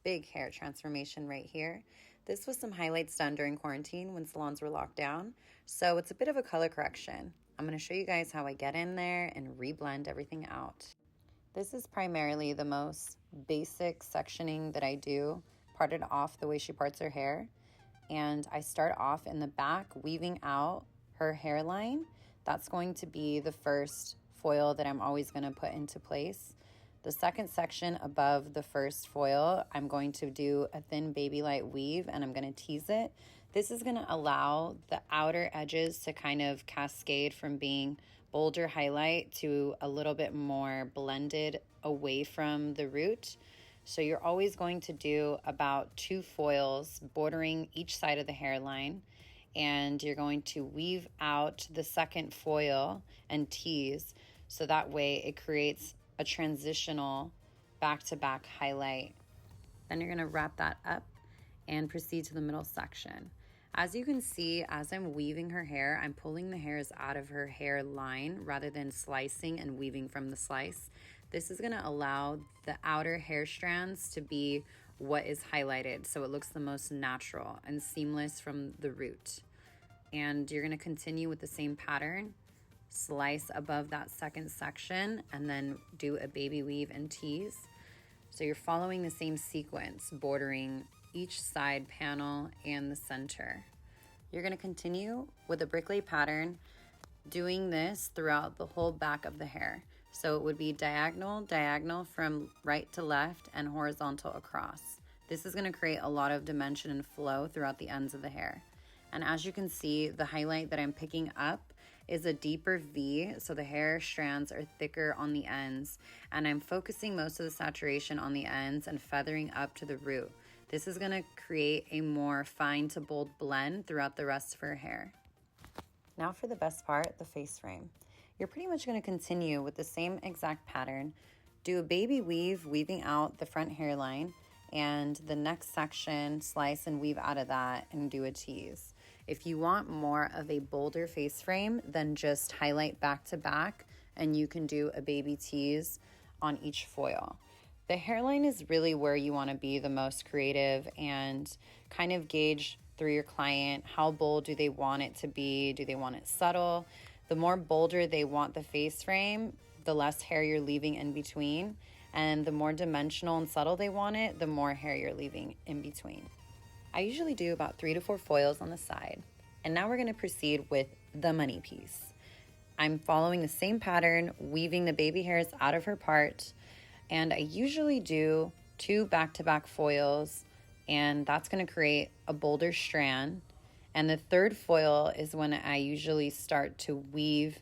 big hair transformation right here. This was some highlights done during quarantine when salons were locked down, so it's a bit of a color correction. I'm going to show you guys how I get in there and reblend everything out. This is primarily the most basic sectioning that I do, parted off the way she parts her hair. And I start off in the back, weaving out her hairline. That's going to be the first foil that I'm always going to put into place. The second section above the first foil, I'm going to do a thin baby light weave and I'm going to tease it. This is going to allow the outer edges to kind of cascade from being bolder highlight to a little bit more blended away from the root. So you're always going to do about 2 foils bordering each side of the hairline, and you're going to weave out the second foil and tease, so that way it creates a transitional back-to-back highlight. Then you're going to wrap that up and proceed to the middle section. As you can see, as I'm weaving her hair, I'm pulling the hairs out of her hairline rather than slicing and weaving from the slice. This is going to allow the outer hair strands to be what is highlighted, so it looks the most natural and seamless from the root. And you're going to continue with the same pattern, slice above that second section, and then do a baby weave and tease. So you're following the same sequence, bordering each side panel and the center. You're going to continue with a bricklay pattern, doing this throughout the whole back of the hair. So it would be diagonal from right to left and horizontal across. This is going to create a lot of dimension and flow throughout the ends of the hair. And as you can see, the highlight that I'm picking up is a deeper V, so the hair strands are thicker on the ends, and I'm focusing most of the saturation on the ends and feathering up to the root. This is going to create a more fine to bold blend throughout the rest of her hair. Now for the best part, the face frame. You're pretty much going to continue with the same exact pattern, do a baby weave, weaving out the front hairline, and the next section, slice and weave out of that and do a tease. If you want more of a bolder face frame, then just highlight back to back and you can do a baby tease on each foil. The hairline is really where you want to be the most creative and kind of gauge through your client, how bold do they want it to be? Do they want it subtle? The more bolder they want the face frame, the less hair you're leaving in between. And the more dimensional and subtle they want it, the more hair you're leaving in between. I usually do about 3 to 4 foils on the side. And now we're going to proceed with the money piece. I'm following the same pattern, weaving the baby hairs out of her part. And I usually do 2 back-to-back foils, and that's going to create a bolder strand. And the third foil is when I usually start to weave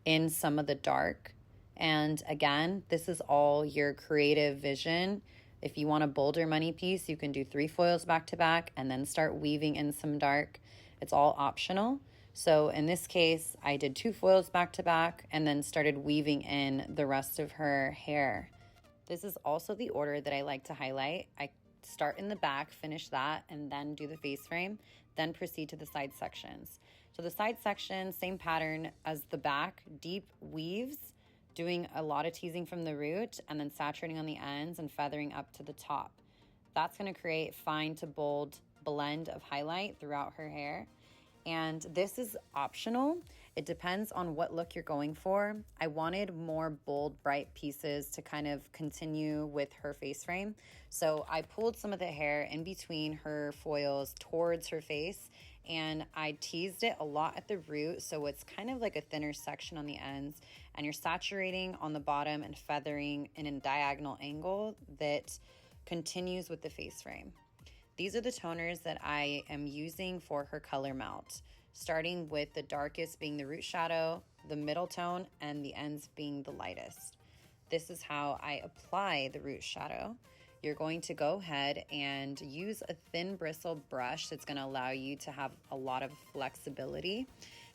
in some of the dark. And again, this is all your creative vision. If you want a bolder money piece, you can do 3 foils back to back and then start weaving in some dark. It's all optional. So in this case, I did 2 foils back to back and then started weaving in the rest of her hair. This is also the order that I like to highlight. I start in the back, finish that, and then do the face frame, then proceed to the side sections. So the side section, same pattern as the back, deep weaves, doing a lot of teasing from the root and then saturating on the ends and feathering up to the top. That's going to create fine to bold blend of highlight throughout her hair. And this is optional. It depends on what look you're going for. I wanted more bold, bright pieces to kind of continue with her face frame. So I pulled some of the hair in between her foils towards her face, and I teased it a lot at the root, so it's kind of like a thinner section on the ends, and you're saturating on the bottom and feathering in a diagonal angle that continues with the face frame. These are the toners that I am using for her color melt, starting with the darkest being the root shadow, the middle tone, and the ends being the lightest. This is how I apply the root shadow. You're going to go ahead and use a thin bristle brush that's going to allow you to have a lot of flexibility.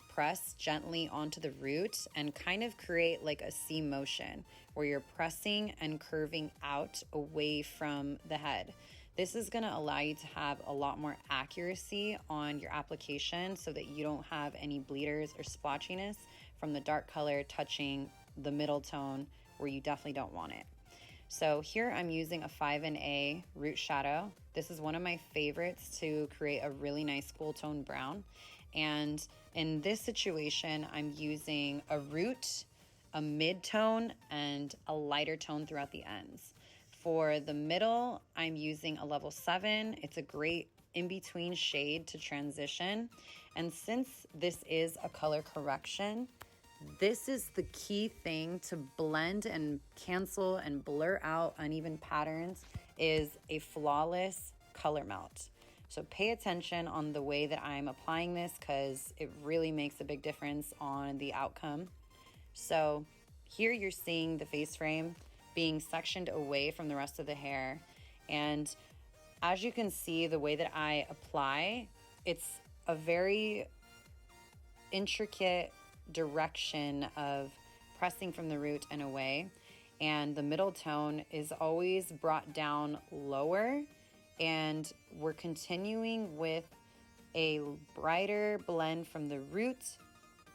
Press gently onto the root and kind of create like a C motion where you're pressing and curving out away from the head. This is going to allow you to have a lot more accuracy on your application so that you don't have any bleeders or splotchiness from the dark color touching the middle tone where you definitely don't want it. So here I'm using a 5NA root shadow. This is one of my favorites to create a really nice cool tone brown. And in this situation, I'm using a root, a mid-tone, and a lighter tone throughout the ends. For the middle, I'm using a level 7. It's a great in-between shade to transition. And since this is a color correction, this is the key thing to blend and cancel and blur out uneven patterns, is a flawless color melt. So pay attention on the way that I'm applying this, because it really makes a big difference on the outcome. So here you're seeing the face frame being sectioned away from the rest of the hair. And as you can see, the way that I apply, it's a very intricate direction of pressing from the root and away, and the middle tone is always brought down lower, and we're continuing with a brighter blend from the root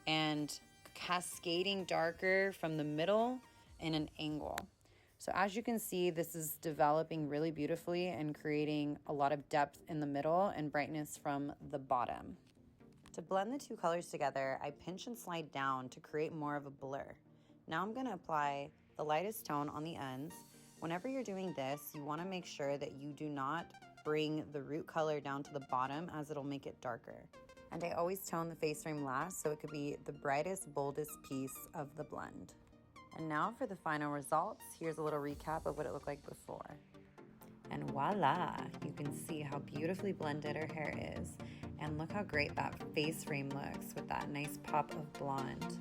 and cascading darker from the middle in an angle. So as you can see, this is developing really beautifully and creating a lot of depth in the middle and brightness from the bottom. To blend the two colors together, I pinch and slide down to create more of a blur. Now I'm going to apply the lightest tone on the ends. Whenever you're doing this, you want to make sure that you do not bring the root color down to the bottom, as it'll make it darker. And I always tone the face frame last, so it could be the brightest, boldest piece of the blend. And now for the final results, here's a little recap of what it looked like before. And voila, you can see how beautifully blended her hair is. And look how great that face frame looks with that nice pop of blonde.